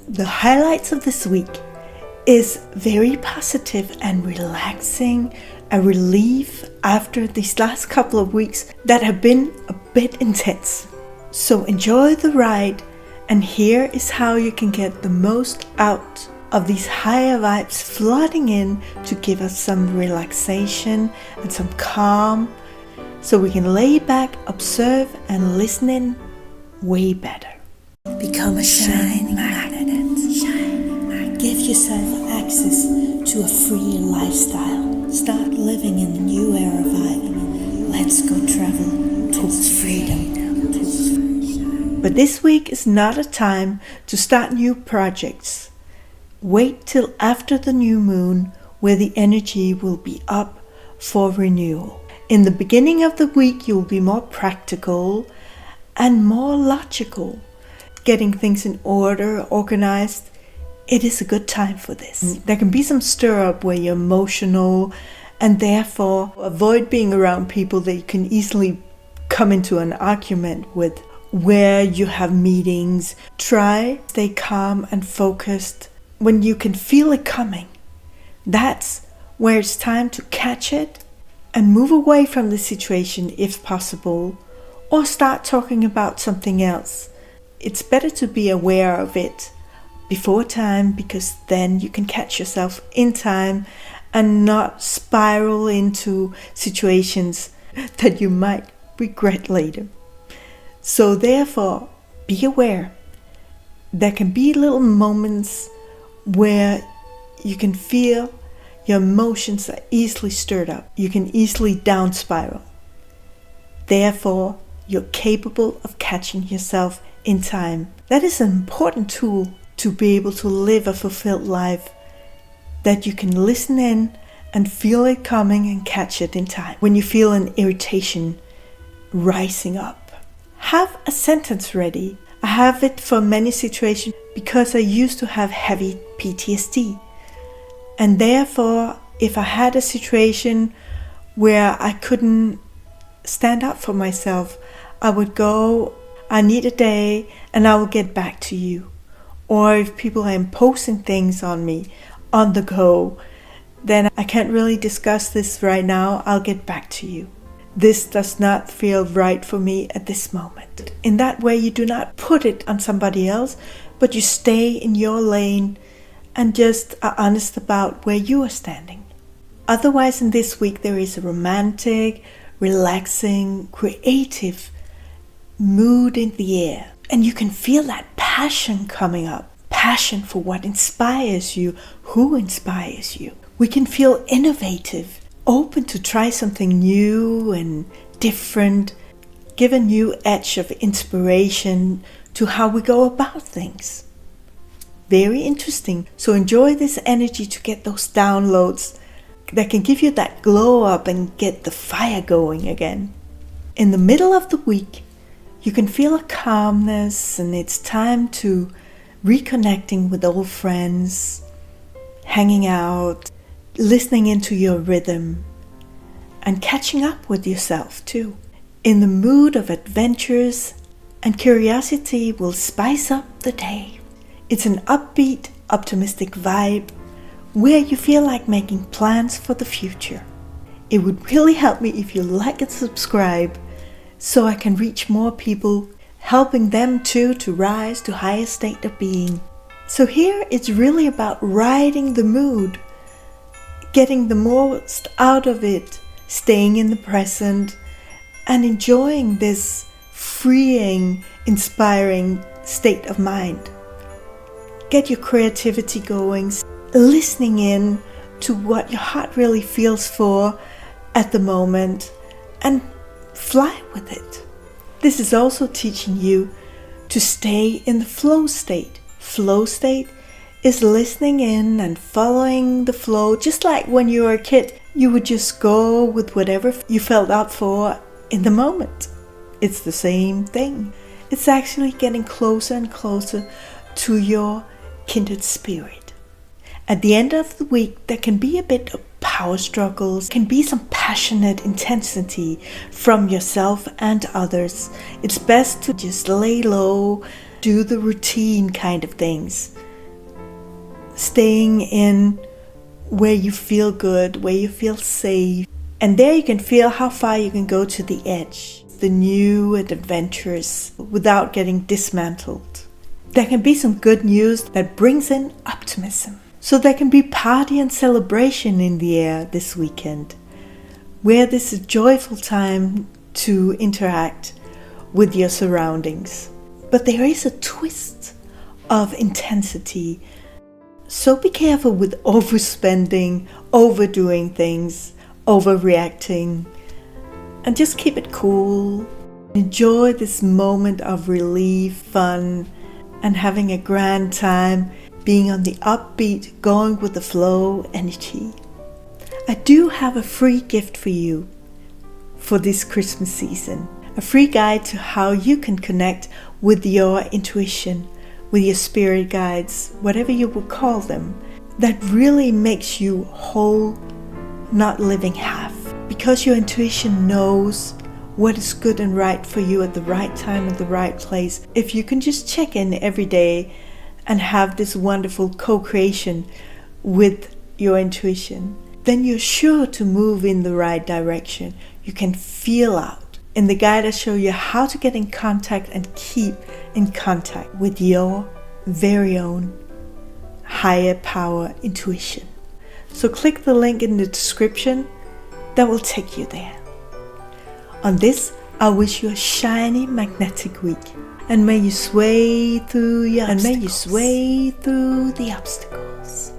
The highlights of this week is very positive and relaxing, a relief after these last couple of weeks that have been a bit intense. So enjoy the ride, and here is how you can get the most out of these higher vibes flooding in to give us some relaxation and some calm, so we can lay back, observe, and listen in way better. Become a shining magnet. Give yourself access to a free lifestyle. Start living in the new era vibe. Let's go travel towards freedom. But this week is not a time to start new projects. Wait till after the new moon, where the energy will be up for renewal. In the beginning of the week, you will be more practical and more logical, getting things in order, organized. It is a good time for this. There can be some stir up where you're emotional, and therefore avoid being around people that you can easily come into an argument with, where you have meetings. Try stay calm and focused when you can feel it coming. That's where it's time to catch it and move away from the situation if possible, or start talking about something else. It's better to be aware of it before time, because then you can catch yourself in time and not spiral into situations that you might regret later. So therefore, be aware. There can be little moments where you can feel your emotions are easily stirred up. You can easily down spiral. Therefore, you're capable of catching yourself in time. That is an important tool to be able to live a fulfilled life, that you can listen in and feel it coming and catch it in time. When you feel an irritation rising up, have a sentence ready. I have it for many situations because I used to have heavy PTSD. And therefore, if I had a situation where I couldn't stand up for myself, I would go, I need a day and I will get back to you. Or if people are imposing things on me on the go, then I can't really discuss this right now, I'll get back to you. This does not feel right for me at this moment. In that way, you do not put it on somebody else, but you stay in your lane and just are honest about where you are standing. Otherwise, in this week, there is a romantic, relaxing, creative mood in the air. And you can feel that passion coming up. Passion for what inspires you, who inspires you. We can feel innovative, open to try something new and different, give a new edge of inspiration to how we go about things. Very interesting. So enjoy this energy to get those downloads that can give you that glow up and get the fire going again. In the middle of the week, you can feel a calmness, and it's time to reconnecting with old friends, hanging out, listening into your rhythm, and catching up with yourself too. In the mood of adventures, and curiosity will spice up the day. It's an upbeat, optimistic vibe where you feel like making plans for the future. It would really help me if you like and subscribe, so I can reach more people, helping them too to rise to higher state of being. So here it's really about riding the mood, getting the most out of it, staying in the present, and enjoying this freeing, inspiring state of mind. Get your creativity going, listening in to what your heart really feels for at the moment, and fly with it. This is also teaching you to stay in the flow state. Flow state is listening in and following the flow, just like when you were a kid. You would just go with whatever you felt up for in the moment. It's the same thing. It's actually getting closer and closer to your kindred spirit. At the end of the week, there can be a bit of power struggles, can be some passionate intensity from yourself and others. It's best to just lay low, do the routine kind of things. staying in where you feel good, where you feel safe. And there you can feel how far you can go to the edge, the new and adventurous, without getting dismantled. There can be some good news that brings in optimism. So there can be party and celebration in the air this weekend, where this is a joyful time to interact with your surroundings. But there is a twist of intensity. So be careful with overspending, overdoing things, overreacting, and just keep it cool. Enjoy this moment of relief, fun, and having a grand time, being on the upbeat, going with the flow energy. I do have a free gift for you for this Christmas season. A free guide to how you can connect with your intuition, with your spirit guides, whatever you will call them, that really makes you whole, not living half. Because your intuition knows what is good and right for you at the right time and the right place. If you can just check in every day and have this wonderful co-creation with your intuition, then you're sure to move in the right direction. You can feel out. In the guide, I show you how to get in contact and keep in contact with your very own higher power intuition. So click the link in the description that will take you there. On this, I wish you a shiny magnetic week, and may you sway through the obstacles.